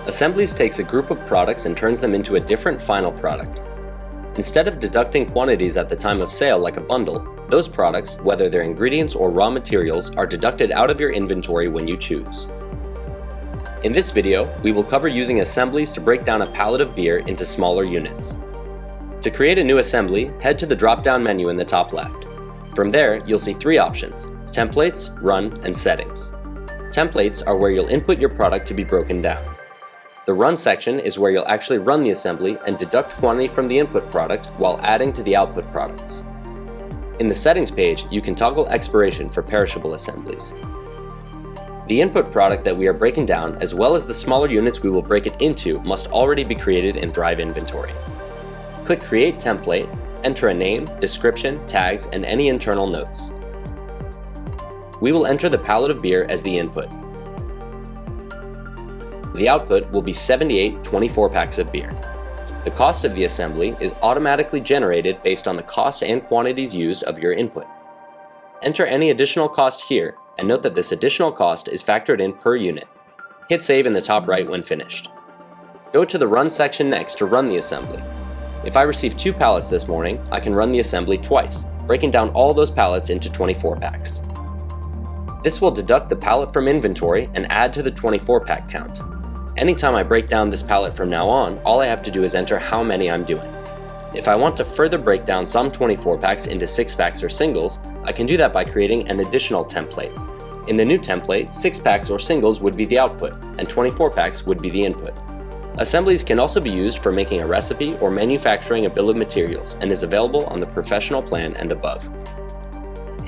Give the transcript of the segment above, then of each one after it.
Assemblies takes a group of products and turns them into a different final product. Instead of deducting quantities at the time of sale like a bundle, those products, whether they're ingredients or raw materials, are deducted out of your inventory when you choose. In this video, we will cover using assemblies to break down a pallet of beer into smaller units. To create a new assembly, head to the drop-down menu in the top left. From there, you'll see three options: Templates, Run, and Settings. Templates are where you'll input your product to be broken down. The Run section is where you'll actually run the assembly and deduct quantity from the input product while adding to the output products. In the Settings page, you can toggle expiration for perishable assemblies. The input product that we are breaking down, as well as the smaller units we will break it into, must already be created in Drive Inventory. Click Create Template, enter a name, description, tags, and any internal notes. We will enter the pallet of beer as the input. The output will be 78 24-packs of beer. The cost of the assembly is automatically generated based on the cost and quantities used of your input. Enter any additional cost here, and note that this additional cost is factored in per unit. Hit Save in the top right when finished. Go to the Run section next to run the assembly. If I receive 2 pallets this morning, I can run the assembly twice, breaking down all those pallets into 24-packs. This will deduct the pallet from inventory and add to the 24-pack count. Anytime I break down this pallet from now on, all I have to do is enter how many I'm doing. If I want to further break down some 24-packs into 6-packs or singles, I can do that by creating an additional template. In the new template, 6-packs or singles would be the output, and 24-packs would be the input. Assemblies can also be used for making a recipe or manufacturing a bill of materials, and is available on the professional plan and above.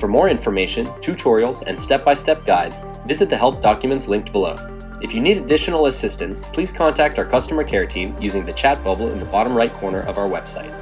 For more information, tutorials, and step-by-step guides, visit the help documents linked below. If you need additional assistance, please contact our customer care team using the chat bubble in the bottom right corner of our website.